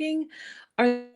Are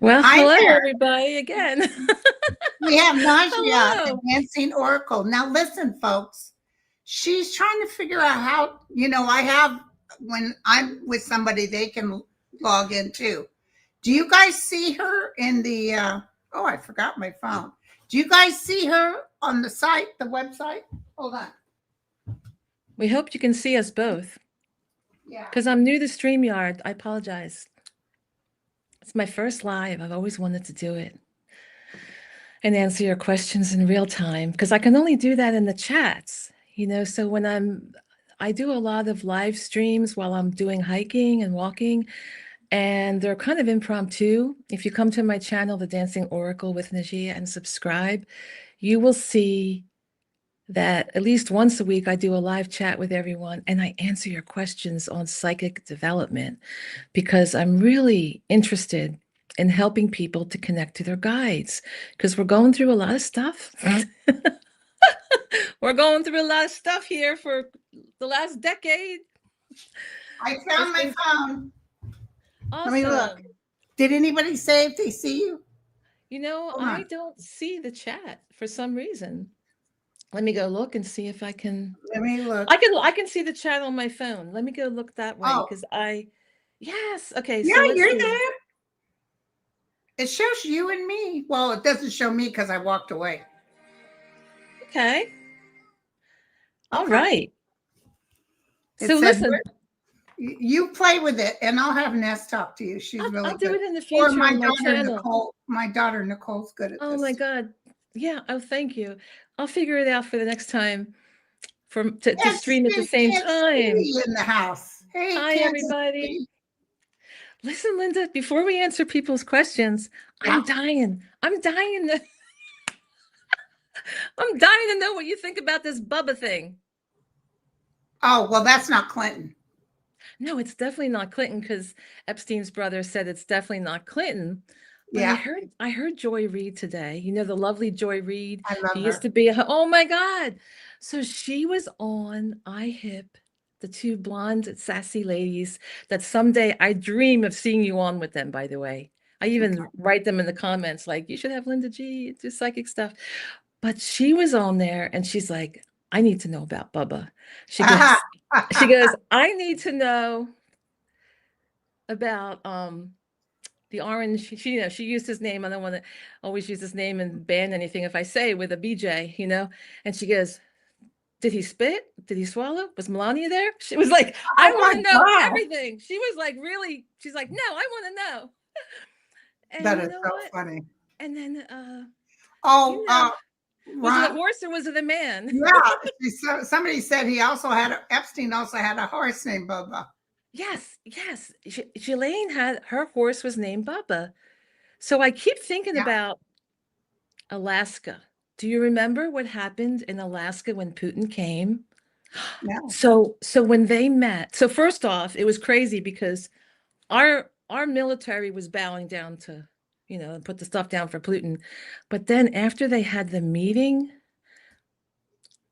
Well, Hi hello there. everybody again. We have Najia, the Hello. dancing oracle. Now, listen, folks. She's trying to figure out how, I have, when I'm with somebody, they can log in too. Do you guys see her in the, oh, I forgot my phone. Do you guys see her on the site, the website? Hold on. We hope you can see us both. Yeah. Because I'm new to StreamYard. I apologize. It's my first live. I've always wanted to do it and answer your questions in real time because I can only do that in the chats, so when I do a lot of live streams while I'm doing hiking and walking, and they're kind of impromptu. If you come to my channel, The Dancing Oracle with Najia, and subscribe, you will see that at least once a week I do a live chat with everyone and I answer your questions on psychic development because I'm really interested in helping people to connect to their guides because we're going through a lot of stuff. We're going through a lot of stuff here for the last decade. I found my phone. Awesome. Let me look. Did anybody say if they see you? I don't see the chat for some reason. Let me go look and see if I can. Let me look. I can see the chat on my phone. Let me go look that way because yes. Okay. Yeah, So let's you're see. there. It shows you and me. Well, it doesn't show me because I walked away. Okay. All Okay. right. It So said, listen, you play with it, and I'll have Ness talk to you. She's really I'll good. do it in the Or future my on my daughter channel. Nicole. My daughter Nicole's good at Oh this. my God. Yeah. Oh, thank you. I'll figure it out for the next time to stream at the same time. In the house. Hey, Hi, everybody. Listen, Linda, before we answer people's questions, I'm dying. I'm dying to know what you think about this Bubba thing. Oh, well, that's not Clinton. No, it's definitely not Clinton because Epstein's brother said it's definitely not Clinton. But I heard Joy Reid today. The lovely Joy Reid. I love She her. used to be oh my God. So she was on iHip, the two blonde, sassy ladies that someday I dream of seeing you on with them, by the way. I even write them in the comments like, you should have Linda G do psychic stuff. But she was on there and she's like, I need to know about Bubba. She goes, I need to know about the orange. She used his name. I don't want to always use his name and ban anything if I say with a BJ, and she goes, did he spit? Did he swallow? Was Melania there? She was like, I want to know everything. She was like, really? She's like, no, I want to know. And that is so funny. And then was it a horse or was it a man? Yeah. Somebody said Epstein also had a horse named Bubba. Yes. Ghislaine her horse was named Bubba. So I keep thinking about Alaska. Do you remember what happened in Alaska when Putin came? No. So when they met, so first off, it was crazy because our military was bowing down to, put the stuff down for Putin. But then after they had the meeting,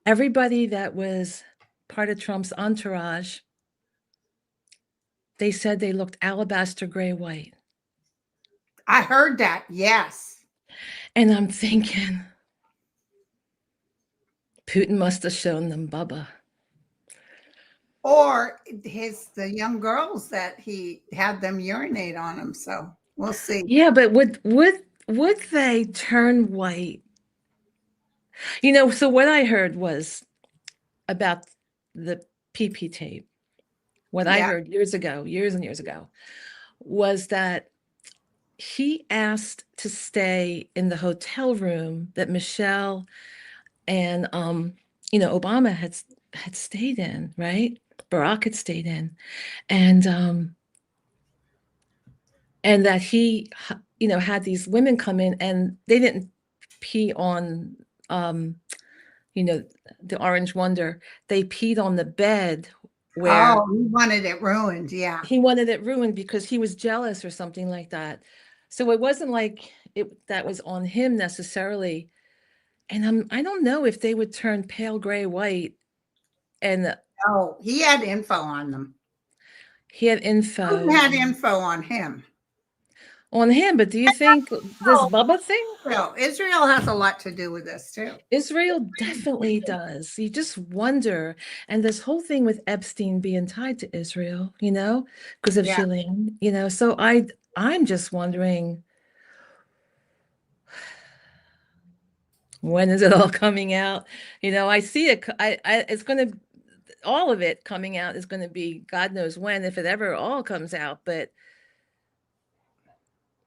everybody that was part of Trump's entourage, they said they looked alabaster gray white. I heard that. Yes. And I'm thinking, Putin must have shown them Bubba. Or the young girls that he had them urinate on him. So we'll see. Yeah, but would they turn white? So what I heard was about the PP tape. What I heard years and years ago, was that he asked to stay in the hotel room that Michelle and Obama had stayed in, right? Barack had stayed in, and that he had these women come in, and they didn't pee on um you know the Orange Wonder. They peed on the bed where Oh, he wanted it ruined. Yeah. he wanted it ruined because he was jealous or something like that. So it wasn't like that was on him necessarily. And I don't know if they would turn pale gray white. And Oh, he had info on them. he had Putin info had info on him. But do you think this Oh, Bubba thing? Israel has a lot to do with this too. Israel definitely does. You just wonder. And this whole thing with Epstein being tied to Israel, because of Yeah. Ghislaine, So I'm just wondering, when is it all coming out? I see it. It's going to, all of it coming out is going to be God knows when, if it ever all comes out. But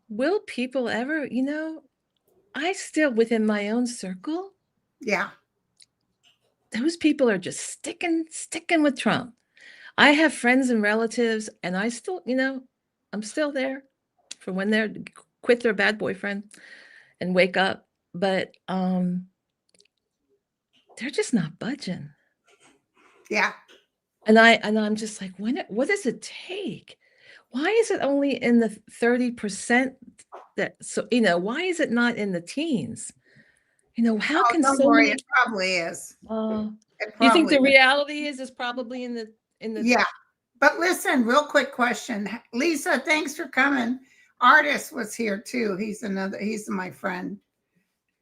will people ever, I still, within my own circle, Yeah. those people are just sticking with Trump. I have friends and relatives, and I still, I'm still there for when they're quit their bad boyfriend and wake up. But they're just not budging. Yeah. And I'm just like, what does it take? Why is it only in the 30% why is it not in the teens? How Oh, can don't so worry. many It probably is. It you think probably the is. reality is probably in the Yeah. But listen, real quick question. Lisa, thanks for coming. Artist was here too. He's my friend.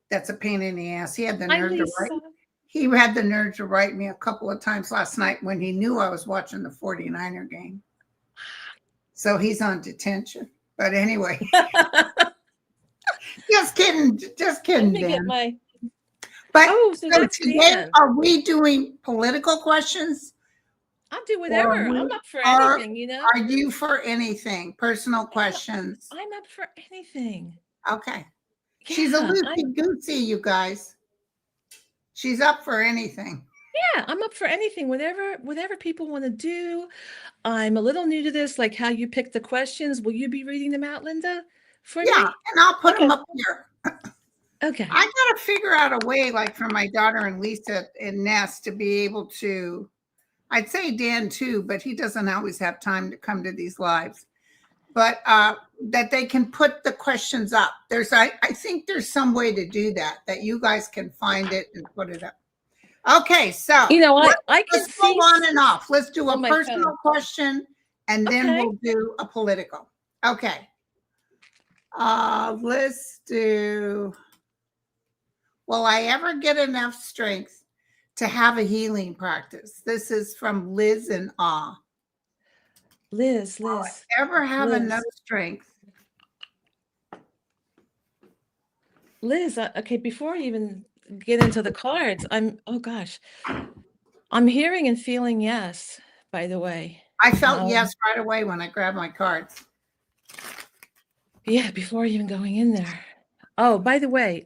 That's a pain in the ass. Hi, Lisa. He had the nerve to write me a couple of times last night when he knew I was watching the 49er game. So he's on detention. But anyway, just kidding. Just Let kidding, me get Dan. my But so so that's today, Dan. are we doing political questions? I'll do Or whatever. I'm up for are anything. you for anything? Personal questions. I'm up for anything. Okay. She's a Yeah, loosey goosey, you guys. She's up for anything. I'm up for anything. Whatever people want to do. I'm a little new to this, like how you pick the questions. Will you be reading them out, Linda, for Yeah, me? and I'll put them Okay. up here. Okay. I gotta figure out a way, like for my daughter and Lisa and Ness, to be able to. I'd say Dan too, but he doesn't always have time to come to these lives. But that they can put the questions up. I think there's some way to do that you guys can find it and put it up. Okay, so I can let's go see on and off. Let's do on a my personal phone. question and then Okay. we'll do a political. Okay. Let's do. Will I ever get enough strength to have a healing practice? This is from Liz and Ah. Liz, Will Liz, I ever have enough Liz, strength? Liz. Okay, before I even get into the cards, oh gosh, I'm hearing and feeling yes, by the way. I felt yes right away when I grabbed my cards. Yeah, before even going in there. Oh, by the way,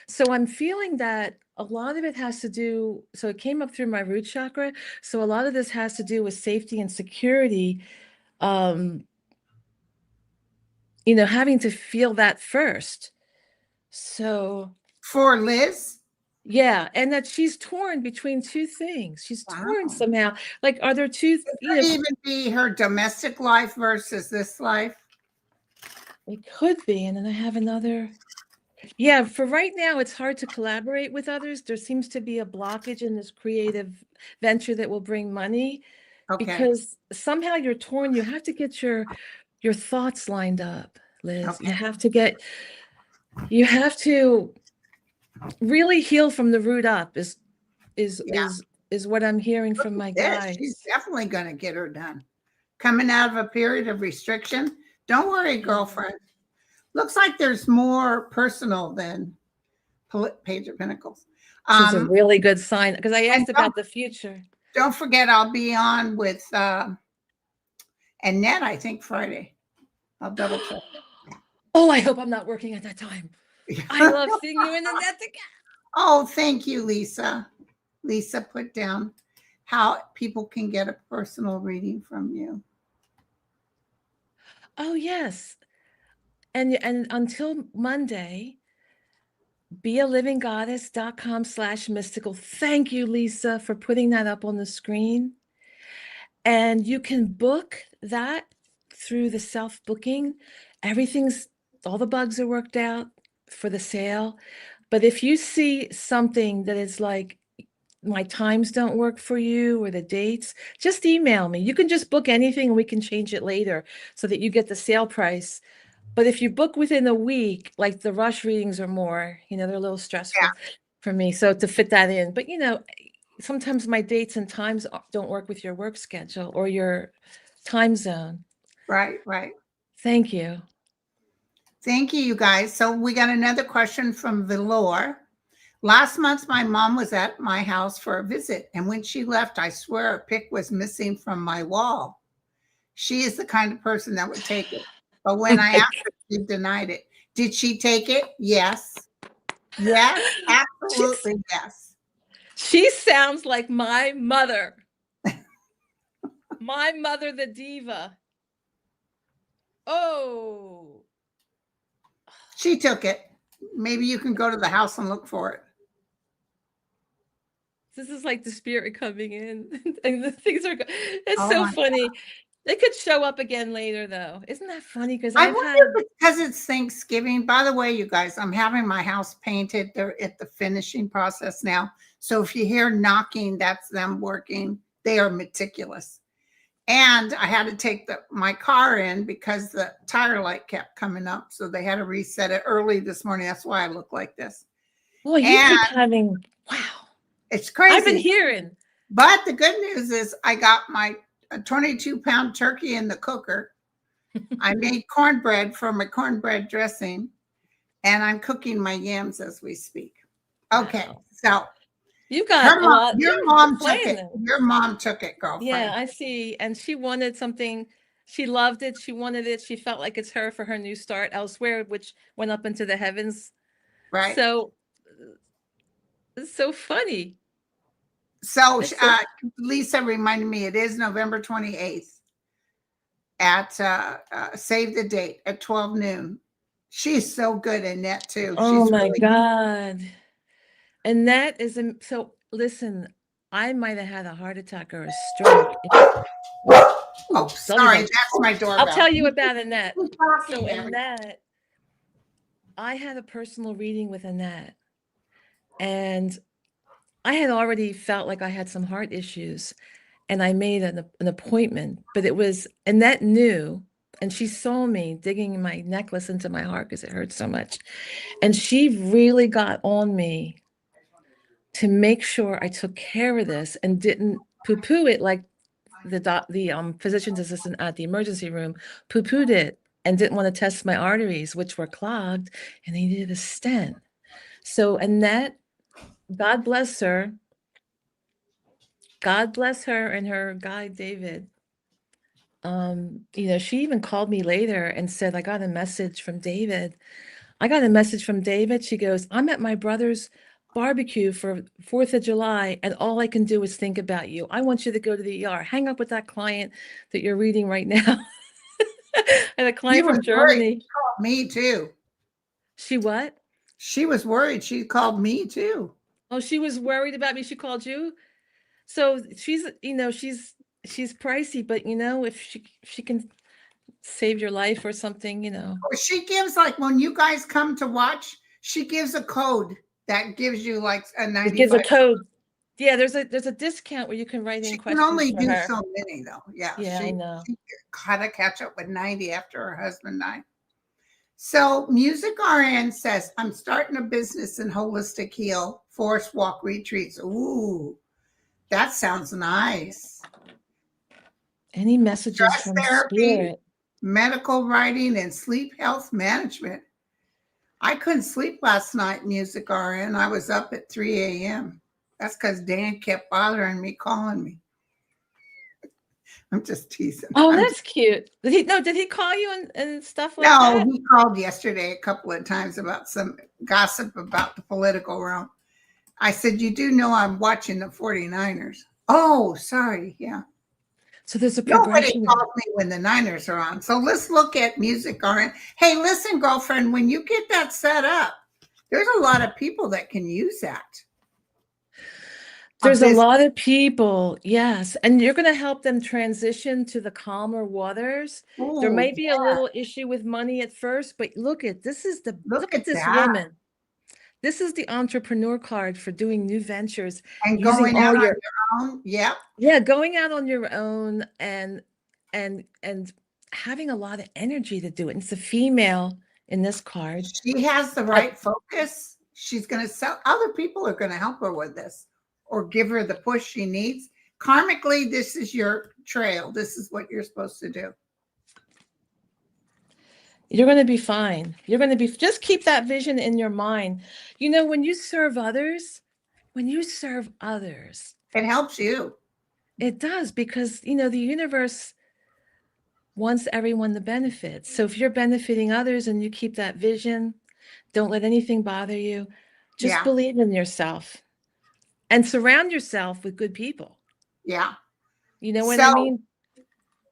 so I'm feeling that a lot of it has to do, so it came up through my root chakra. So a lot of this has to do with safety and security. Um, having to feel that first. So For Liz? yeah, and that she's torn between two things. She's torn Wow. somehow. Like, are there two, Could even be her domestic life versus this life? it could be. And then I have another. Yeah, for right now, it's hard to collaborate with others. There seems to be a blockage in this creative venture that will bring money Okay. because somehow you're torn. You have to get your thoughts lined up, Liz. Okay. You have to really heal from the root up is what I'm hearing from my guys. She's definitely going to get her done. Coming out of a period of restriction. Don't worry, girlfriend. Looks like there's more personal than Page of Pentacles. This is a really good sign because I asked about the future. Don't forget, I'll be on with Annette, I think Friday. I'll double check. Oh, I hope I'm not working at that time. I love seeing you in the net again. Oh, thank you, Lisa. Lisa put down how people can get a personal reading from you. Oh, yes. And until Monday, bealivinggoddess.com/mystical. Thank you, Lisa, for putting that up on the screen. And you can book that through the self-booking. All the bugs are worked out for the sale. But if you see something that is like, my times don't work for you or the dates, just email me. You can just book anything and we can change it later so that you get the sale price. But if you book within a week, like the rush readings are more, they're a little stressful for me. So to fit that in, but sometimes my dates and times don't work with your work schedule or your time zone. Right, right. Thank you. Thank you, you guys. So we got another question from Velour. Last month, my mom was at my house for a visit, and when she left, I swear a pic was missing from my wall. She is the kind of person that would take it. But when I asked her, she denied it. Did she take it? Yes. Yes, absolutely yes. She sounds like my mother. My mother, the diva. Oh. She took it. Maybe you can go to the house and look for it. This is like the spirit coming in and the things are it's Oh so my funny. They could show up again later though. Isn't that funny? Because I I've wonder had if it's because it's Thanksgiving. By the way, you guys, I'm having my house painted. They're at the finishing process now. So if you hear knocking, that's them working. They are meticulous. And I had to take my car in because the tire light kept coming up. So they had to reset it early this morning. That's why I look like this. boy, you And keep having wow. it's I've been crazy. hearing. But the good news is I got my 22-pound turkey in the cooker. I made cornbread for my cornbread dressing, and I'm cooking my yams as we speak. Okay, Wow. so You got a lot. your You're mom took it. playing. Your mom took it, girlfriend. Yeah, I see. And she wanted something. She loved it. She wanted it. She felt like it's her for her new start elsewhere, which went up into the heavens. Right. So it's so funny. So It's so Lisa reminded me it is November 28th at save the date at 12 noon. She's so good in that too. oh She's my really God. And that is so listen, I might have had a heart attack or a stroke. Oh, Doggy sorry, bite. that's my doorbell. I'll tell you about Annette. Keep talking, So Mary. Annette, I had a personal reading with Annette, and I had already felt like I had some heart issues, and I made an appointment, but it was Annette knew, and she saw me digging my necklace into my heart because it hurt so much, and she really got on me to make sure I took care of this and didn't poo-poo it like the physician's assistant at the emergency room poo-pooed it and didn't want to test my arteries, which were clogged, and they needed a stent. So Annette, God bless her. God bless her and her guy David. She even called me later and said, I got a message from David. She goes, I'm at my brother's barbecue for 4th of July, and all I can do is think about you. I want you to go to the ER. Hang up with that client that you're reading right now. And a client from Germany. She called me too. She what? She was worried. She called me too. Oh, she was worried about me. She called you. So she's pricey, but if she can save your life or something. She gives, like, when you guys come to watch, she gives a code that gives you like a It gives a 95. code. Yeah, there's a discount where you can write in She can questions only for do her. so many though. Yeah, Yeah, I she know. had to catch up with 90 after her husband died. So Music RN says, I'm starting a business in holistic heal, forest walk retreats. Ooh, that sounds nice. Any messages Stress from therapy, spirit? medical writing, and sleep health management. I couldn't sleep last night, Music RN. I was up at 3 a.m. That's because Dan kept bothering me, calling me. I'm just teasing. Oh, that's cute. Did he call you and stuff like No, that? he called yesterday a couple of times about some gossip about the political realm. I said, you do know I'm watching the 49ers. Oh, sorry. Yeah. So there's a Nobody progression. calls me when the Niners are on. So let's look at music. All right. Hey, listen, girlfriend, when you get that set up, there's a lot of people that can use that. There's a lot of people, yes, and you're going to help them transition to the calmer waters. There Oh, may be a little issue with money at first, but look at look look at at this that. woman. This is the entrepreneur card for doing new ventures, And using going out all on your, your own. Yep. yeah, going out on your own and having a lot of energy to do it. And it's a female in this card. She has the Uh, right focus. She's going to sell. Other people are going to help her with this or give her the push she needs. Karmically, this is your trail. This is what you're supposed to do. You're going to be fine. You're going to be, just keep that vision in your mind. You know, when you serve others, It helps you. it does, because, you know, the universe wants everyone to benefit. So if you're benefiting others and you keep that vision, don't let anything bother you. Just Yeah. believe in yourself and surround yourself with good people. Yeah. You know what I So mean?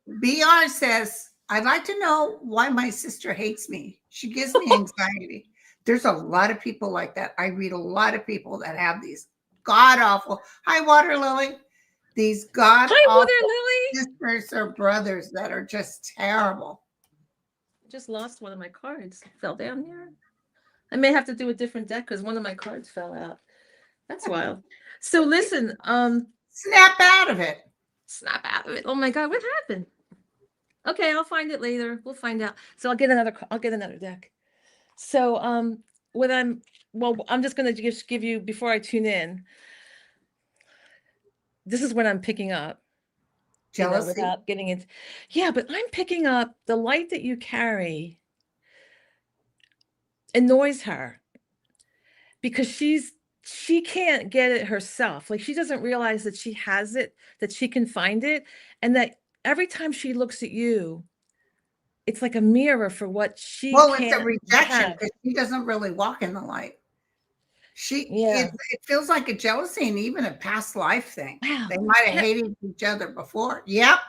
BR says, I'd like to know why my sister hates me. She gives me anxiety. There's a lot of people like that. I read a lot of people that have these god awful, hi, Water Lily, these god Hi, awful Water Lily. sisters or brothers that are just terrible. Just lost one of my cards. Fell down here. I may have to do a different deck because one of my cards fell out. That's wild. So listen, Snap out of it. snap out of it. Oh my God, what happened? Okay, I'll find it later. We'll find out. So I'll get another deck. So what I'm just gonna just give you, before I tune in, this is what I'm picking up, you know, Jealousy. without getting into, yeah, but I'm picking up the light that you carry annoys her because she can't get it herself. Like, she doesn't realize that she has it, that she can find it, and that every time she looks at you, it's like a mirror for what she Well, it's a can't rejection have. because she doesn't really walk in the light. Yeah. It feels like a jealousy and even a past life thing. Wow. They might have hated each other before. Yep.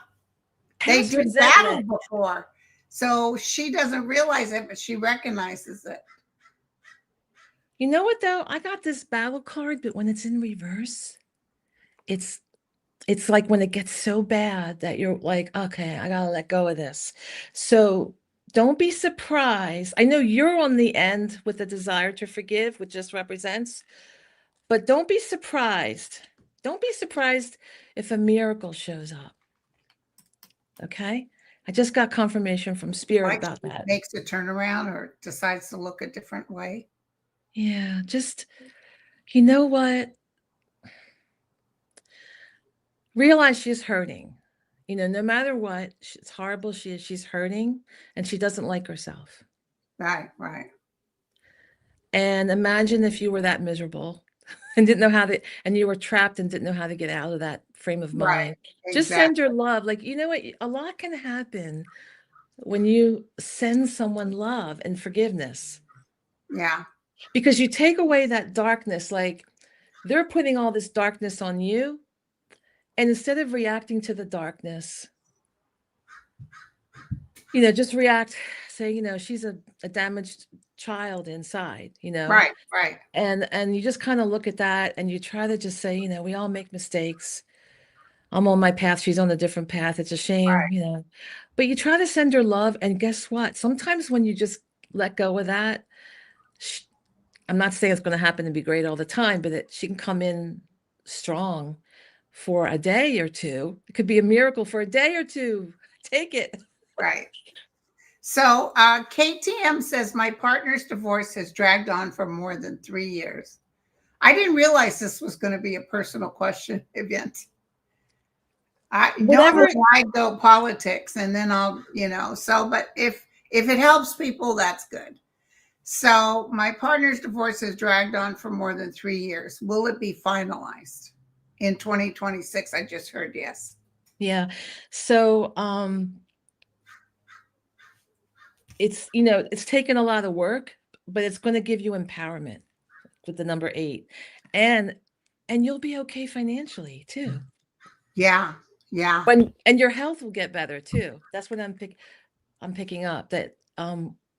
They Past did battle resentment. before. So she doesn't realize it, but she recognizes it. You know what though? I got this battle card, but when it's in reverse, it's it's like when it gets so bad that you're like, okay, I gotta let go of this. So don't be surprised. I know you're on the end with the desire to forgive, which just represents, but don't be surprised. Don't be surprised if a miracle shows up. Okay? I just got confirmation from Spirit Like about she that. makes a turnaround or decides to look a different way. Yeah, just, you know what? Realize she's hurting. You know, no matter what, it's horrible. She's hurting and she doesn't like herself. Right, right, And imagine if you were that miserable and didn't know how to, and you were trapped and didn't know how to get out of that frame of right. mind. Just send Exactly. your love. Like, you know what? A lot can happen when you send someone love and forgiveness, Yeah, because you take away that darkness. Like, they're putting all this darkness on you. And instead of reacting to the darkness, you know, just react, say, you know, she's a damaged child inside, you know, right, right, and you just kind of look at that and you try to just say, you know, we all make mistakes. I'm on my path, she's on a different path. It's a shame, right. you know. But you try to send her love, and guess what? Sometimes when you just let go of that, sh I'm not saying it's going to happen to be great all the time, but she can come in strong for a day or two. It could be a miracle for a day or two. Take it. Right. So KTM says my partner's divorce has dragged on for more than 3 years. I didn't realize this was going to be a personal question event. I normally Whatever. I go politics and then I'll, so but if it helps people, that's good. So my partner's divorce has dragged on for more than 3 years. Will it be finalized in 2026? I just heard yes. Yeah. So it's, it's taken a lot of work, but it's going to give you empowerment with the number 8. And you'll be okay financially too. Yeah. Yeah. And your health will get better too. That's what I'm picking up, that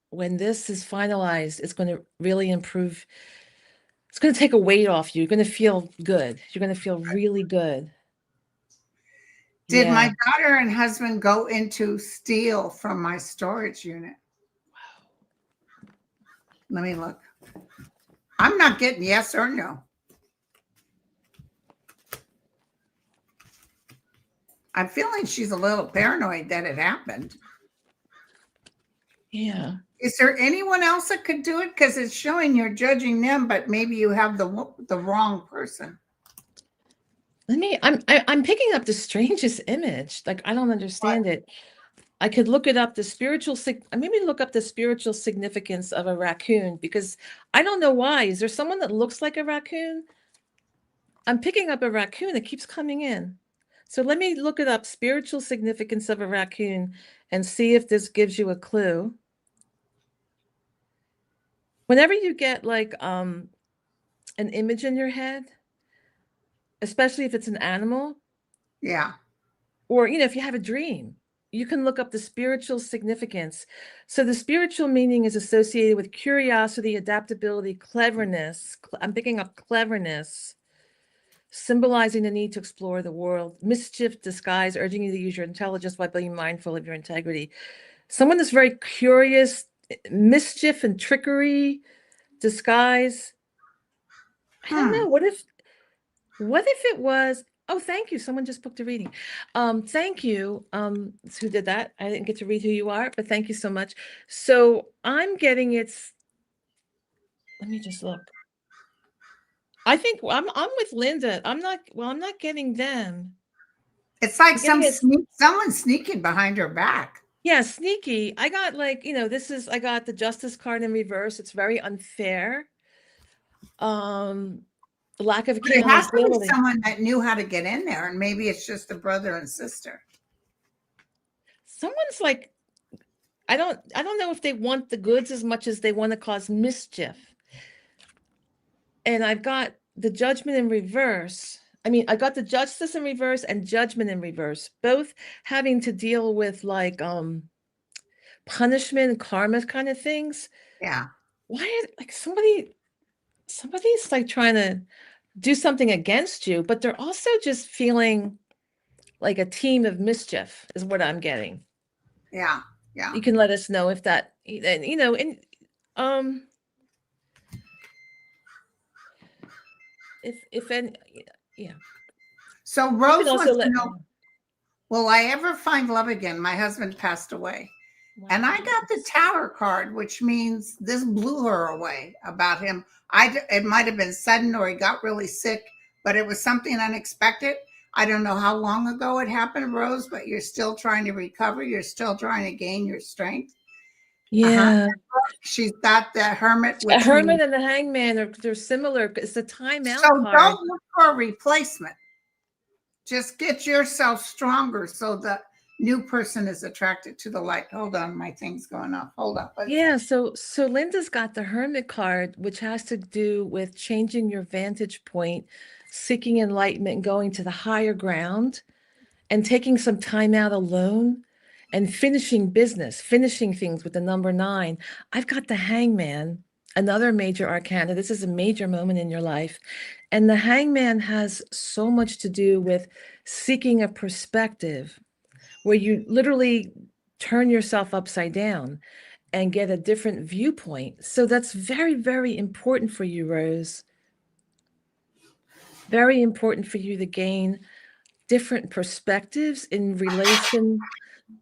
when this is finalized, it's going to really improve. It's going to take a weight off you. You're going to feel good. You're going to feel really good. Did Yeah. my daughter and husband go into steal from my storage unit? Let me look. I'm not getting yes or no. I'm feeling she's a little paranoid that it happened. Yeah. Is there anyone else that could do it? Because it's showing you're judging them, but maybe you have the wrong person. I'm picking up the strangest image. Like, I don't understand it. I could look it up, maybe look up the spiritual significance of a raccoon, because I don't know why. Is there someone that looks like a raccoon? I'm picking up a raccoon. It keeps coming in. So let me look it up, spiritual significance of a raccoon, and see if this gives you a clue. Whenever you get like an image in your head, especially if it's an animal, Yeah. or if you have a dream, you can look up the spiritual significance. So the spiritual meaning is associated with curiosity, adaptability, cleverness. I'm picking up cleverness, symbolizing the need to explore the world, mischief, disguise, urging you to use your intelligence while being mindful of your integrity. Someone that's very curious, mischief and trickery, disguise. I don't know. What if it was, oh, thank you. Someone just booked a reading. Thank you. Who did that? I didn't get to read who you are, but thank you so much. So I'm getting let me just look. I think I'm with Linda. I'm not getting them. It's like I'm getting it. someone sneaking behind her back. Yeah, sneaky. I got I got the justice card in reverse. It's very unfair. Lack of But it has to be accountability. someone that knew how to get in there, and maybe it's just a brother and sister. Someone's like, I don't know if they want the goods as much as they want to cause mischief. And I've got the judgment in reverse. I mean, I got the justice in reverse and judgment in reverse, both having to deal with like punishment and karma kind of things. Yeah. Why is like somebody's like trying to do something against you, but they're also just feeling like a team of mischief is what I'm getting. Yeah. Yeah. You can let us know if that, and um if any, yeah. So You can Rose also wants to let me know, know. will I ever find love again? My husband passed away. And I Wow. got the tower card, which means this blew her away about him. It might have been sudden or he got really sick, but it was something unexpected. I don't know how long ago it happened, Rose, but you're still trying to recover. You're still trying to gain your strength. Uh-huh. Yeah. She's got the hermit, A which means hermit and the hangman they're similar. It's a so timeout card. don't look for a replacement. Just get yourself stronger so the new person is attracted to the light. Hold on, my thing's going off. Hold up. Yeah, so Linda's got the hermit card, which has to do with changing your vantage point, seeking enlightenment, and going to the higher ground, and taking some time out alone and finishing business, finishing things with the number 9. I've got the hangman, another major arcana. This is a major moment in your life. And the hangman has so much to do with seeking a perspective where you literally turn yourself upside down and get a different viewpoint. So that's very, very important for you, Rose. Very important for you to gain different perspectives in relation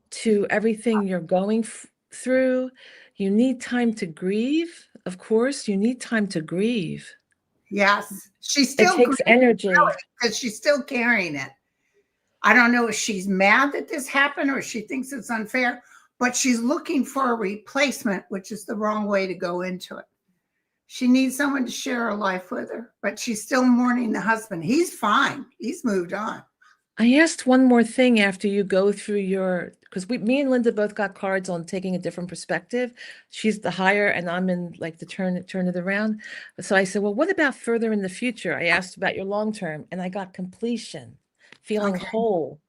to everything you're going through. You need time to grieve. Of course, you need time to grieve. Yes, she's It still takes grieving energy. because she's still carrying it. I don't know if she's mad that this happened or she thinks it's unfair, but she's looking for a replacement, which is the wrong way to go into it. She needs someone to share her life with her, but she's still mourning the husband. He's fine. He's moved on. I asked one more thing after you go through your, because me and Linda both got cards on taking a different perspective. She's the higher, and I'm in like the turn it around. So I said, well, what about further in the future? I asked about your long term, and I got completion, feeling Okay. whole,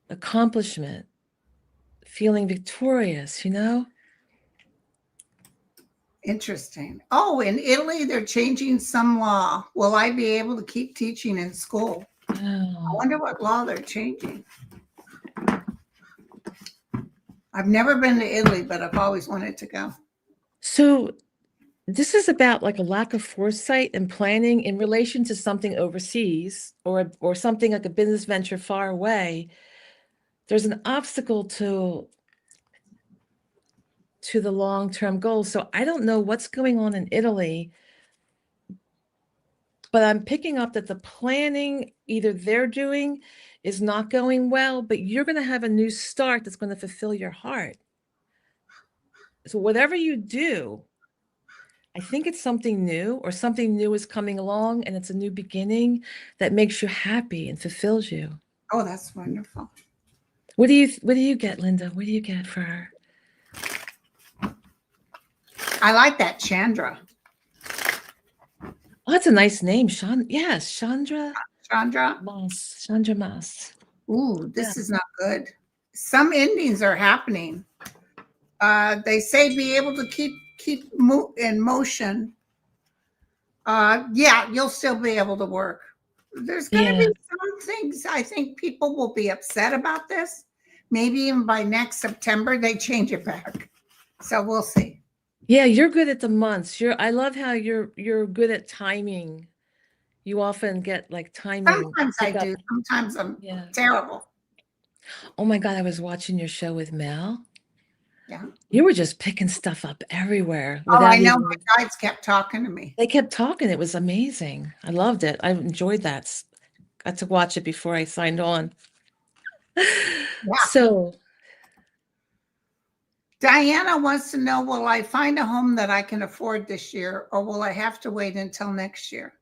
accomplishment, feeling victorious, you know? Interesting. Oh, in Italy, they're changing some law. Will I be able to keep teaching in school? I Oh. wonder what law they're changing. I've never been to Italy, but I've always wanted to go. So this is about like a lack of foresight and planning in relation to something overseas or something like a business venture far away. There's an obstacle to the long-term goal. So I don't know what's going on in Italy, but I'm picking up that the planning either they're doing is not going well, but you're going to have a new start that's going to fulfill your heart. So whatever you do, I think it's something new or something new is coming along and it's a new beginning that makes you happy and fulfills you. Oh, that's wonderful. What do you get, Linda? What do you get for her? I like that Chandra. Oh, that's a nice name, Yes, Chandra Chandra. Mas. Chandra Mas. Ooh, Yeah. this is not good. Some endings are happening. They say be able to keep in motion. Yeah, you'll still be able to work. There's going to Yeah. be some things I think people will be upset about this. Maybe even by next September they change it back. So we'll see. Yeah, you're good at the months. I love how you're good at timing. You often get like timing Sometimes I pick up. do. Sometimes I'm Yeah. terrible. Oh my God, I was watching your show with Mel. Yeah. You were just picking stuff up everywhere Oh, I without know. even. My guides kept talking to me. They kept talking. It was amazing. I loved it. I enjoyed that. Got to watch it before I signed on. Yeah. So, Diana wants to know, will I find a home that I can afford this year, or will I have to wait until next year?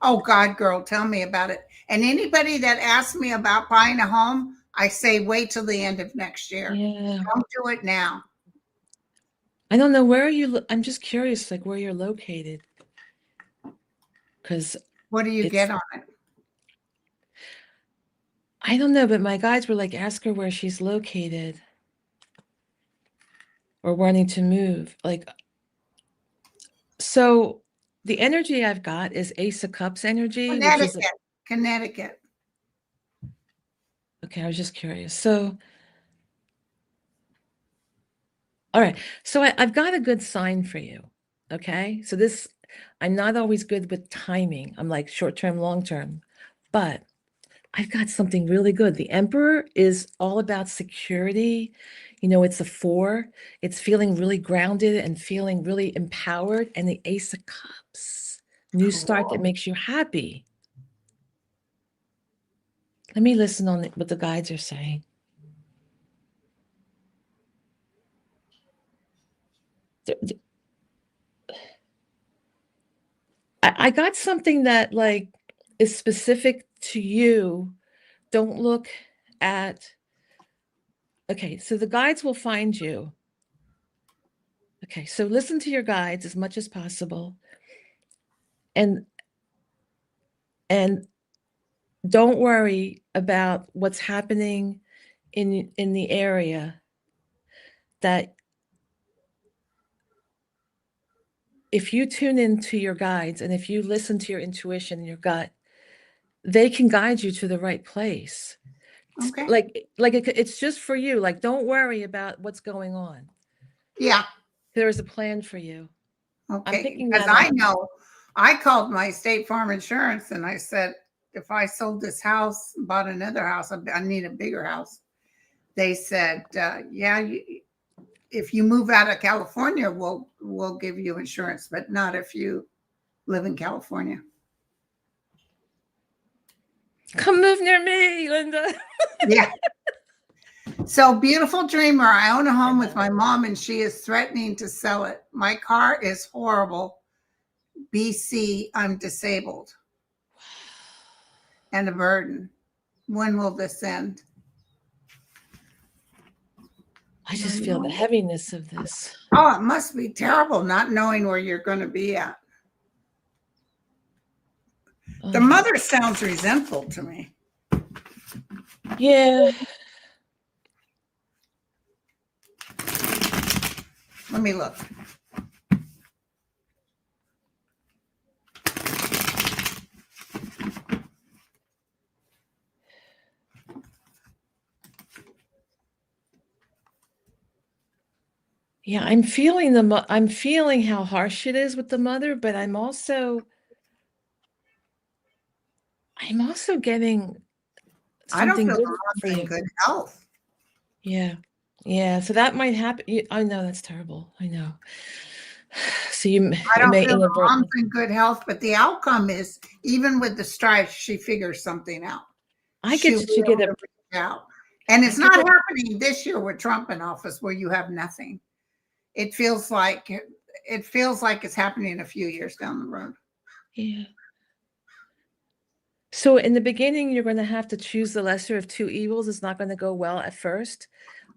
Oh, God, girl, tell me about it. And anybody that asks me about buying a home, I say wait till the end of next year. yeah, Don't do it now. I don't know where are you. I'm just curious, like where you're located, because What do you it's. get on it? I don't know, but my guides were like, ask her where she's located or wanting to move. Like, so the energy I've got is Ace of Cups energy, which is Connecticut. Connecticut. okay. I was just curious. So, all right. So I've got a good sign for you. Okay. So I'm not always good with timing. I'm like short term, long term, but I've got something really good. The Emperor is all about security. It's a 4. It's feeling really grounded and feeling really empowered. And the Ace of Cups, new start that Cool. makes you happy. Let me listen on what the guides are saying. I got something that like is specific to you. Don't look at. Okay, so the guides will find you. Okay, so listen to your guides as much as possible. And and don't worry about what's happening in the area. That if you tune into your guides and if you listen to your intuition, your gut, they can guide you to the right place. Okay. It's just for you. Like, don't worry about what's going on. Yeah. There is a plan for you. I'm Okay. picking Because that I up. know I called my State Farm Insurance and I said, if I sold this house, bought another house, I need a bigger house. They said, yeah, if you move out of California, we'll give you insurance, but not if you live in California. Come move near me, Linda. Yeah. So beautiful dreamer. I own a home with my mom and she is threatening to sell it. My car is horrible. BC, I'm disabled. and a burden. When will this end? I just feel the heaviness of this. Oh, it must be terrible not knowing where you're going to be at. The mother sounds resentful to me. Yeah. Let me look. Yeah, I'm feeling how harsh it is with the mother, but I'm also getting I don't something feel good the for mom's in you. good health. Yeah. Yeah, so that might happen. I know that's terrible. I know. So you I it don't may feel the mom's inadvertently. in good health, but the outcome is even with the strife, she figures something out. I She get will to be get able a to reach out. And I it's get not to happening this year with Trump in office where you have nothing. It feels like it's happening a few years down the road. yeah. So in the beginning, you're going to have to choose the lesser of two evils. It's not going to go well at first,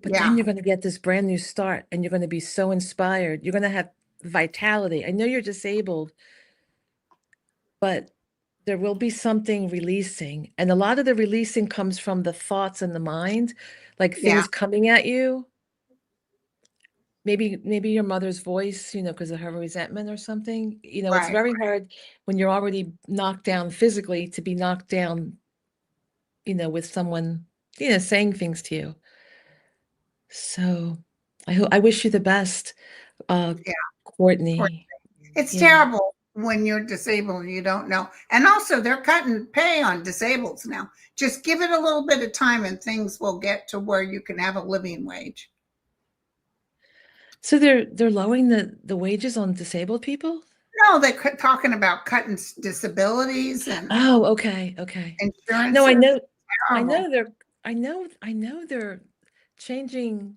but then Yeah. you're going to get this brand new start and you're going to be so inspired. You're going to have vitality. I know you're disabled, but there will be something releasing. And a lot of the releasing comes from the thoughts in the mind, like Yeah. things coming at you. Maybe your mother's voice, because of her resentment or something. It's Right. very hard when you're already knocked down physically to be knocked down, with someone, saying things to you. So I wish you the best, Yeah. Courtney. It's Yeah. terrible when you're disabled and you don't know. And also, they're cutting pay on disableds now. Just give it a little bit of time and things will get to where you can have a living wage. So they're lowering the wages on disabled people? No, they're talking about cutting disabilities and Oh, okay, okay. No, I insurances. know, I Terrible. know they're, I know they're changing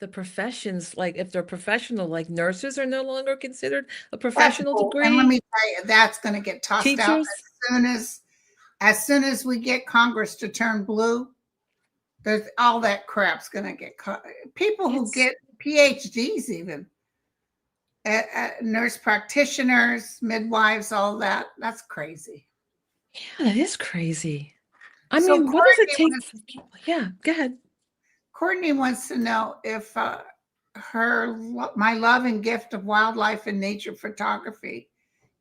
the professions. Like if they're professional, like nurses are no longer considered a That's professional bull. And let degree. me tell you, that's going to get tossed out Teachers. as soon as we get Congress to turn blue. There's all that crap's going to get cut. People who It's get PhDs, even nurse practitioners, midwives, all that. That's crazy. Yeah, that is crazy. I So mean, what does it take for people? Yeah, go ahead. Courtney wants to know if my love and gift of wildlife and nature photography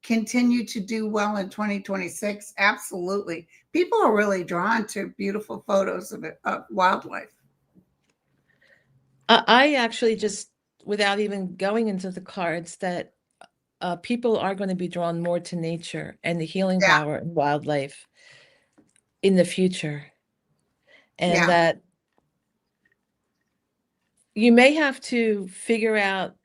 continue to do well in 2026. Absolutely. People are really drawn to beautiful photos of wildlife. I actually just, without even going into the cards, that people are going to be drawn more to nature and the healing Yeah, power in wildlife in the future. And yeah, that you may have to figure out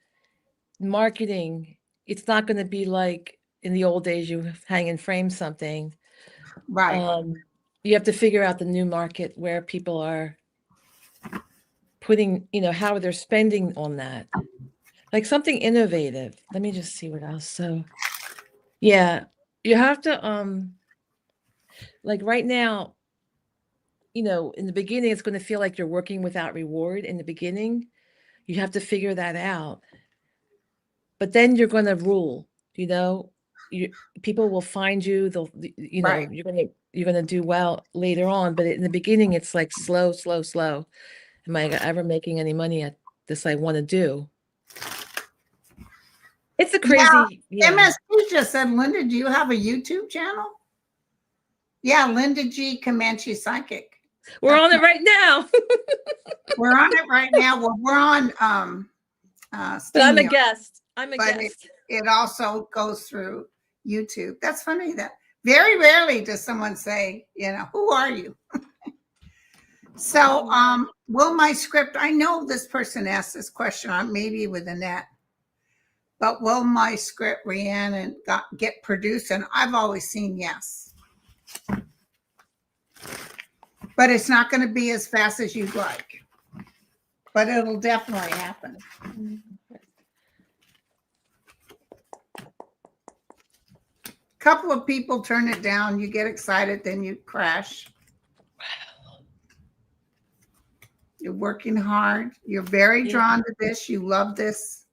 marketing. It's not going to be like in the old days, you hang and frame something. right. Um, you have to figure out the new market where people are putting, how they're spending on that. Like something innovative. Let me just see what else. So, yeah, you have to, like right now, in the beginning, it's going to feel like you're working without reward in the beginning. You have to figure that out. But then you're going to rule, you people will find you, Right. you're going to do well later on, but in the beginning it's like slow, slow, slow. Am I ever making any money at this I want to do? It's a Yeah. crazy, yeah. MSP just said, Linda, do you have a YouTube channel? Yeah, Linda G. Comanche Psychic. We're That's on it right now. we're on it right now. Well, we're on But I'm a StreamYard, guest. I'm a but guest. it also goes through YouTube. That's funny that very rarely does someone say, who are you? So, will my script, I know this person asked this question, maybe with Annette, but will my script, Rhiannon, get produced? And I've always seen yes. But it's not going to be as fast as you'd like. But it'll definitely happen. couple of people turn it down. You get excited, then you crash. You're working hard. You're very Yeah. drawn to this. You love this.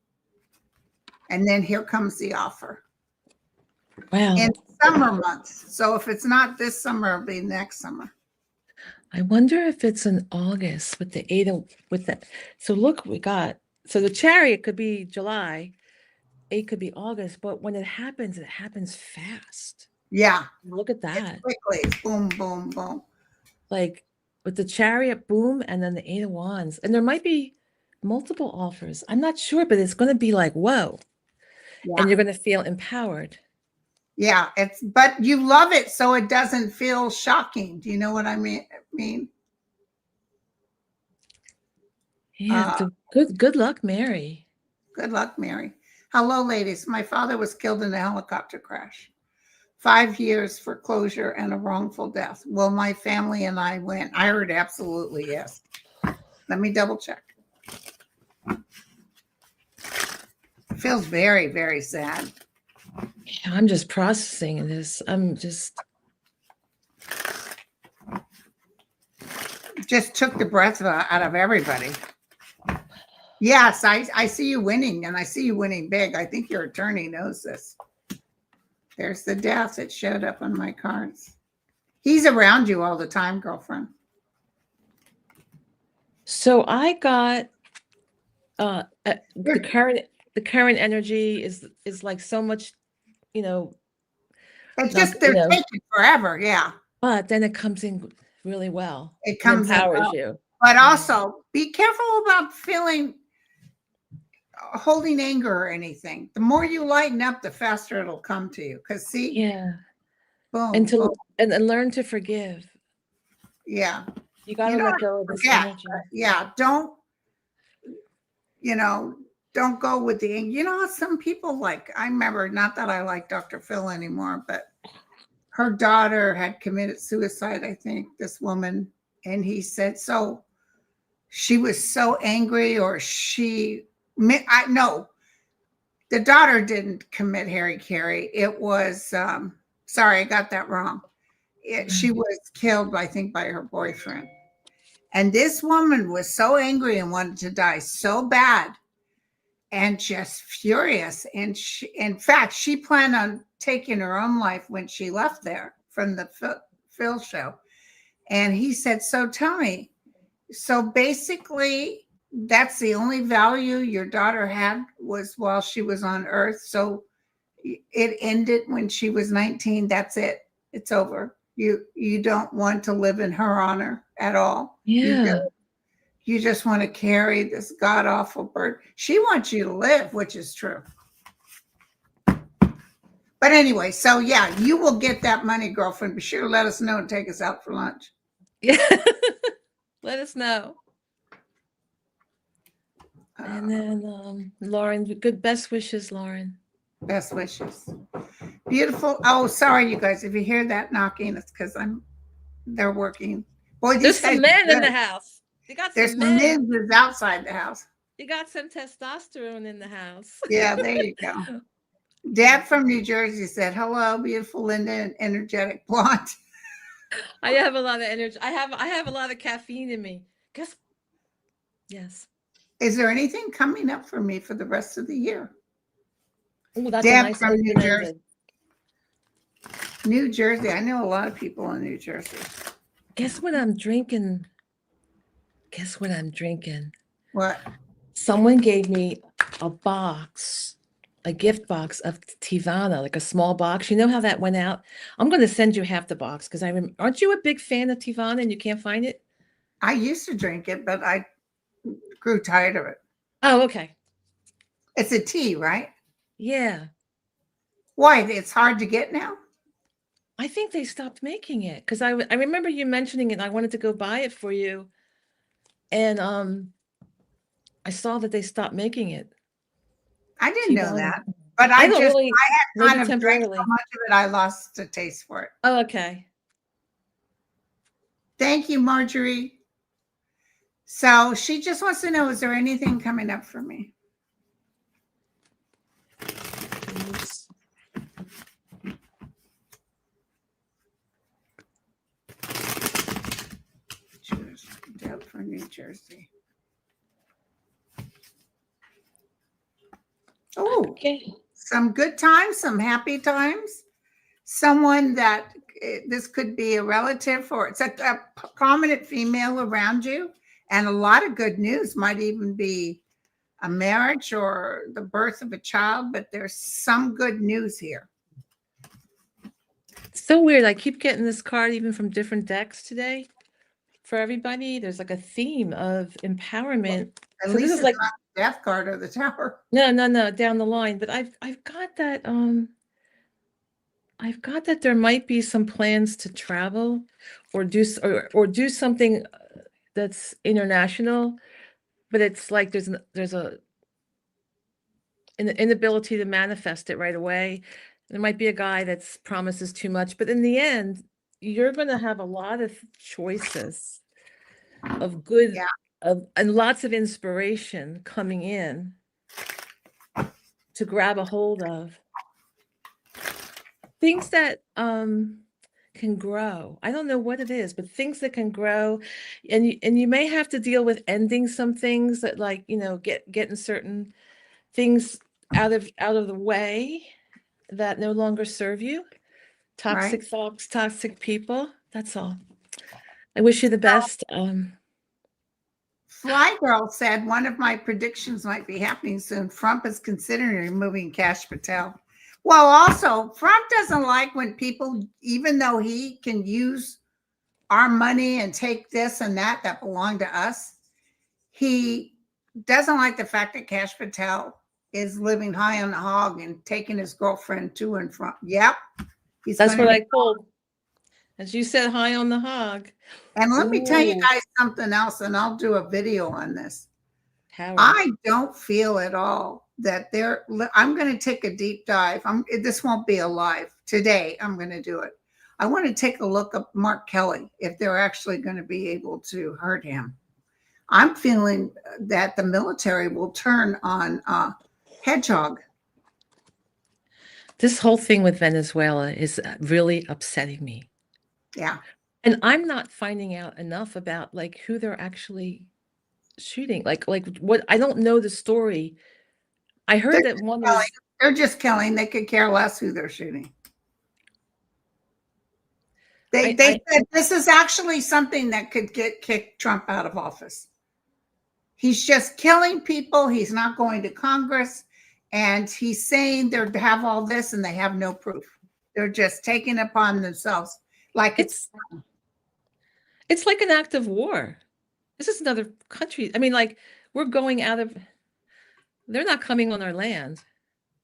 And then here comes the offer Wow. in summer months. So if it's not this summer, it'll be next summer. I wonder if it's in August with the with that. So look, we got, so the Chariot could be July, 8 could be August, but when it happens fast. Yeah. Look at It's that. quickly. Boom, boom, boom. Like with the Chariot, boom, and then the 8 of Wands. And there might be multiple offers. I'm not sure, but it's going to be like, whoa. Yeah. And you're going to feel empowered. Yeah, but you love it, so it doesn't feel shocking. Do you know what I mean? Yeah, good luck, Mary. Good luck, Mary. Hello, ladies. My father was killed in a helicopter crash. 5 years for closure and a wrongful death. Will my family and I win? I heard absolutely yes. Let me double check. It feels very, very sad. Yeah, I'm just processing this. I'm just took the breath out of everybody. Yes, I see you winning, and I see you winning big. I think your attorney knows this. There's the death that showed up on my cards. He's around you all the time, girlfriend. so I got the current energy is like so much, It's just they're taking forever, yeah. But then it comes in really well. It comes in empowers well. you. But also be careful about holding anger or anything. The more you lighten up, the faster it'll come to you. Because see, yeah, boom, and boom. And learn to forgive. Yeah, you got to let go of this energy. Yeah, don't go with the some people like. I remember, not that I like Dr. Phil anymore, but her daughter had committed suicide. I think this woman, and he said so. She was so angry, or no, the daughter didn't commit Carrie. It was, sorry, I got that wrong. She was killed, I think, by her boyfriend. And this woman was so angry and wanted to die so bad and just furious. And in fact, she planned on taking her own life when she left there from the Phil show. And he said, so tell me, so basically, that's the only value your daughter had was while she was on Earth. So it ended when she was 19. That's it. It's over. You don't want to live in her honor at all. Yeah. You just want to carry this god awful burden. She wants you to live, which is true. But anyway, so yeah, you will get that money, girlfriend. Be sure to let us know and take us out for lunch. Yeah. Let us know. And then Lauren, best wishes, Lauren. Best wishes. Beautiful. Oh, sorry, you guys. If you hear that knocking, it's because they're working. Boy, there's some men in the house. There's some men outside the house. You got some testosterone in the house. Yeah, there you go. Dad from New Jersey said, hello, beautiful Linda and energetic blonde. I have a lot of energy. I have a lot of caffeine in me. Yes. Is there anything coming up for me for the rest of the year? Oh, that's Dad nice from New Jersey. New Jersey. I know a lot of people in New Jersey. Guess what I'm drinking? What? Someone gave me a gift box of Tivana, like a small box. You know how that went out? I'm going to send you half the box because aren't you a big fan of Tivana and you can't find it? I used to drink it, but I grew tired of it. Oh, okay. It's a tea, right? Yeah. Why? It's hard to get now? I think they stopped making it because I remember you mentioning it. I wanted to go buy it for you. And I saw that they stopped making it. I didn't know that. But I had kind of drank so much of it, I lost the taste for it. Oh, okay. Thank you, Marjorie. So she just wants to know, is there anything coming up for me? New Jersey. Oh, Okay. some good times, some happy times. Someone that this could be a relative or it's a prominent female around you. And a lot of good news might even be a marriage or the birth of a child, but there's some good news here. It's so weird. I keep getting this card even from different decks today for everybody. There's like a theme of empowerment. At So this least is it's like not the death card or the tower. no, down the line. But I've got that there might be some plans to travel or do something that's international, but it's like there's an inability to manifest it right away. There might be a guy that's promises too much, but in the end, you're going to have a lot of choices of good Yeah. and lots of inspiration coming in to grab a hold of things that can grow. I don't know what it is, but things that can grow, and you may have to deal with ending some things that, like, getting certain things out of the way that no longer serve you. Right. Toxic thoughts, toxic people. That's all. I wish you the best. Fly Girl said one of my predictions might be happening soon. Trump is considering removing Cash Patel. Well, also, Trump doesn't like when people, even though he can use our money and take this and that belong to us, he doesn't like the fact that Cash Patel is living high on the hog and taking his girlfriend to and from. Yep. That's what I pulled. As you said, high on the hog. And let me tell you Ooh. guys something else, and I'll do a video on this. Howard. I don't feel at all that I'm going to take a deep dive. This won't be a live today. I'm going to do it. I want to take a look at Mark Kelly, if they're actually going to be able to hurt him. I'm feeling that the military will turn on Hedgehog. This whole thing with Venezuela is really upsetting me. Yeah. And I'm not finding out enough about, like, who they're actually shooting. Like what, I don't know the story. I heard that one was they're just killing. They could care less who they're shooting. They said this is actually something that could kick Trump out of office. He's just killing people. He's not going to Congress. And he's saying they have all this and they have no proof. They're just taking it upon themselves. Like it's like an act of war. This is another country. I mean, like, we're going out of, they're not coming on our land.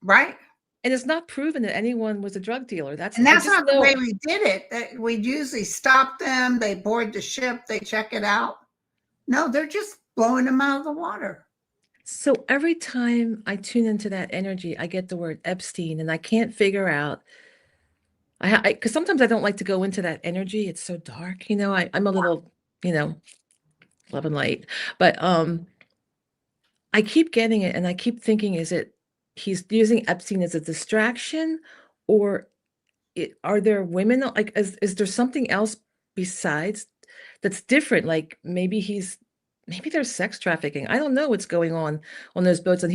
Right. And it's not proven that anyone was a drug dealer. That's not the way we did it. We usually stop them. They board the ship. They check it out. No, they're just blowing them out of the water. So every time I tune into that energy, I get the word Epstein, and I can't figure out. Because sometimes I don't like to go into that energy. It's so dark, I'm a little, love and light, but I keep getting it, and I keep thinking, is it he's using Epstein as a distraction, or are there women, like, is there something else besides that's different? Like, maybe there's sex trafficking. I don't know what's going on those boats, and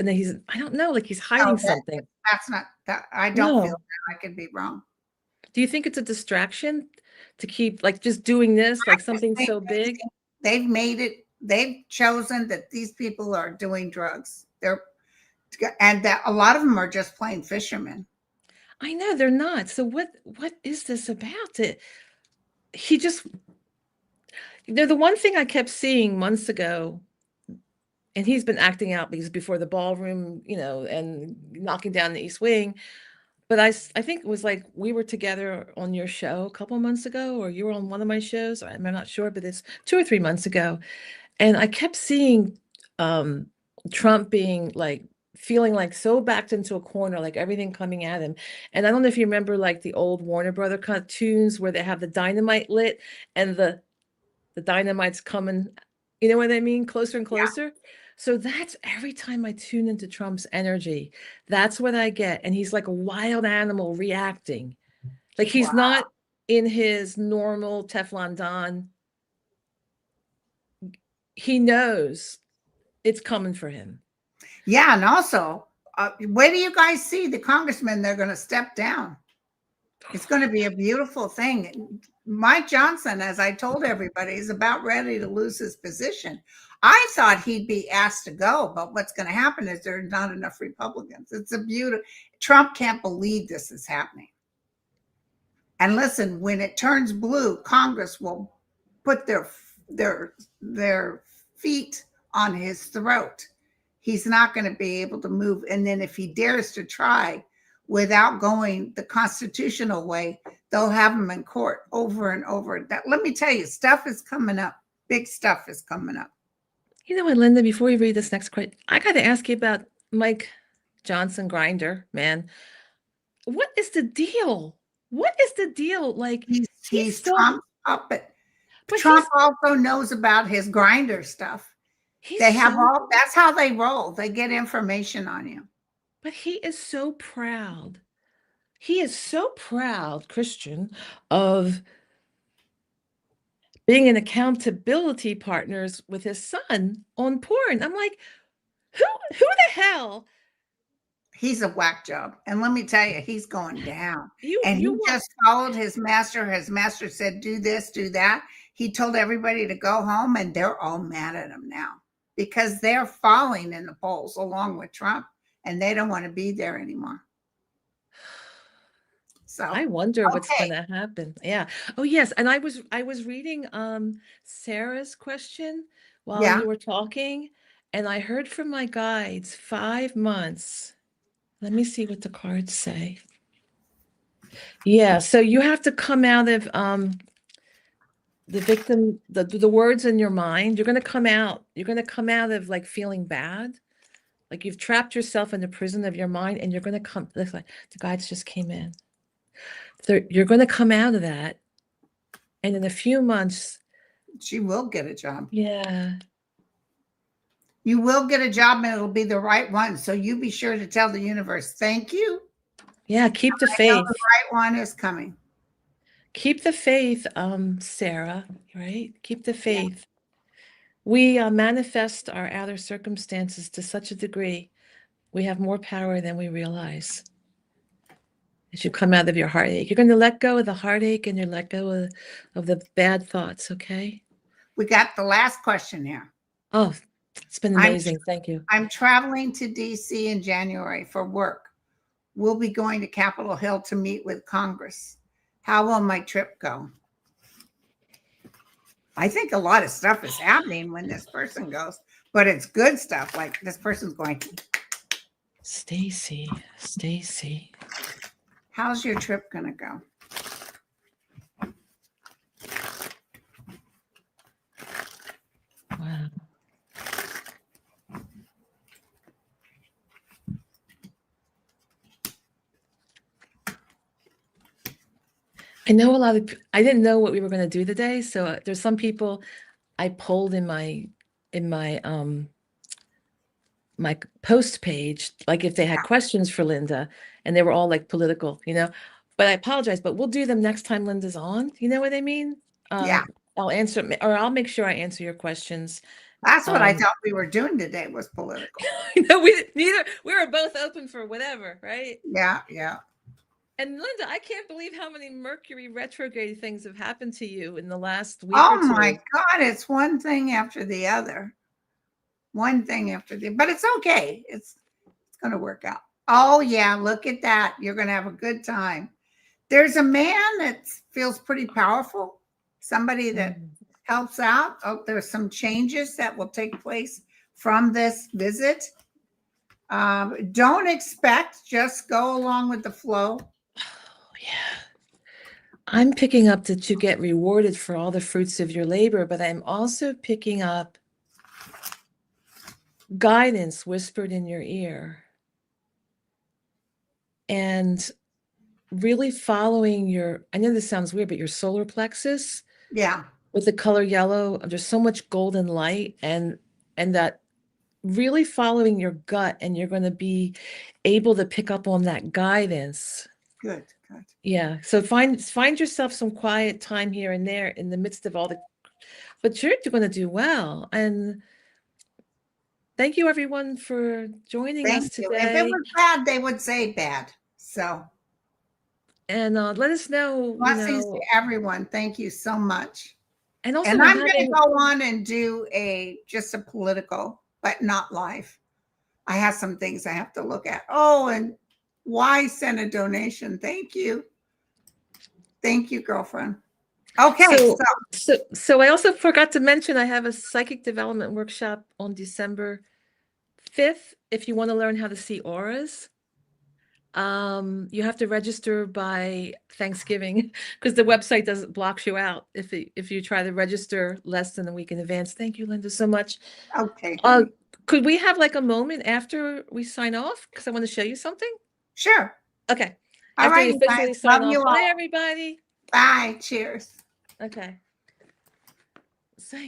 then I don't know, like, he's hiding something. That's not that. I don't feel that. I could be wrong. Do you think it's a distraction to keep, like, just doing this, like something so big? They've made it. They've chosen that these people are doing drugs. And that a lot of them are just plain fishermen. I know they're not. So what is this about? The one thing I kept seeing months ago, and he's been acting out because before the ballroom, and knocking down the East Wing. But I think it was like we were together on your show a couple of months ago, or you were on one of my shows. I'm not sure, but it's 2 or 3 months ago. And I kept seeing Trump being like, feeling like so backed into a corner, like everything coming at him. And I don't know if you remember, like, the old Warner Brother cartoons where they have the dynamite lit and the dynamite's coming, you know what I mean? Closer and closer. Yeah. So that's every time I tune into Trump's energy, that's what I get. And he's like a wild animal reacting. Like, he's not in his normal Teflon Don he knows it's coming for him. Yeah, and also, where do you guys see the congressmen? They're going to step down. It's going to be a beautiful thing. Mike Johnson, as I told everybody, is about ready to lose his position. I thought he'd be asked to go, but what's going to happen is there's not enough Republicans. It's a beautiful. Trump can't believe this is happening. And listen, when it turns blue, Congress will put their feet on his throat. He's not going to be able to move. And then if he dares to try without going the constitutional way, they'll have him in court over and over. That, let me tell you, stuff is coming up. Big stuff is coming up. You know what, Linda, before we read this next question, I got to ask you about Mike Johnson Grinder, man. What is the deal? What is the deal? Like He's still, Trump's puppet. but Trump also knows about his grinder stuff. They have all, that's how they roll. They get information on you. But he is so proud. He is so proud, Christian, of being an accountability partners with his son on porn. I'm like, who the hell? He's a whack job. And let me tell you, he's going down. And he you just followed his master. His master said, do this, do that. He told everybody to go home, and they're all mad at him now because they're falling in the polls along with Trump, and they don't want to be there anymore. So I wonder what's going to happen. Yeah. Oh, yes. And I was reading Sarah's question while you were talking, and I heard from my guides 5 months. Let me see what the cards say. Yeah, so you have to come out of the victim, the words in your mind. You're going to come out. You're going to come out of like feeling bad, like you've trapped yourself in the prison of your mind, and you're going to come. Looks like the guides just came in. So you're going to come out of that, and in a few months, she will get a job. Yeah. You will get a job, and it'll be the right one. So you be sure to tell the universe, thank you. Yeah, keep the faith. The right one is coming. Keep the faith, Sarah, right? Keep the faith. Yeah. We manifest our outer circumstances to such a degree. We have more power than we realize. As you come out of your heartache, you're going to let go of the heartache, and you let go of the bad thoughts, okay? We got the last question here. Oh, it's been amazing. Thank you. I'm traveling to D.C. in January for work. We'll be going to Capitol Hill to meet with Congress. How will my trip go? I think a lot of stuff is happening when this person goes, but it's good stuff. Like this person's going. Stacy. How's your trip going to go? Wow. I know a lot of, I didn't know what we were going to do today. So there's some people I polled in my my post page, like if they had questions for Linda, and they were all like political, but I apologize, but we'll do them next time Linda's on. You know what I mean? Yeah. I'll answer, or I'll make sure I answer your questions. That's what I thought we were doing today was political. No, we were both open for whatever, right? Yeah. And Linda, I can't believe how many Mercury retrograde things have happened to you in the last week or two. Oh my God, it's one thing after the other. One thing after the other. But it's okay. It's going to work out. Oh yeah, look at that. You're going to have a good time. There's a man that feels pretty powerful. Somebody that helps out. Oh, there's some changes that will take place from this visit. Don't expect, just go along with the flow. Oh, yeah. I'm picking up that you get rewarded for all the fruits of your labor, but I'm also picking up guidance whispered in your ear. And really following your, I know this sounds weird, but your solar plexus. Yeah. With the color yellow, there's so much golden light, and that really following your gut, and you're going to be able to pick up on that guidance. Good. Yeah. So find yourself some quiet time here and there in the midst of all the but you're going to do well. And thank you, everyone, for joining us Thank you. If it today. was bad, they would say bad. So And let us know, blessings to everyone. Thank you so much. and also And we're I'm going to having, go on and do just a political, but not live. I have some things I have to look at. Oh, and why send a donation? Thank you. Thank you, girlfriend. Okay. so I also forgot to mention I have a psychic development workshop on December 5th. If you want to learn how to see auras, you have to register by Thanksgiving because the website doesn't blocks you out if you try to register less than a week in advance. Thank you, Linda, so much. Okay. Could we have like a moment after we sign off? Because I want to show you something. Sure. Okay. All After right, we you officially guys. sign Love off. you Bye, all. everybody. Bye. Cheers. Okay. Say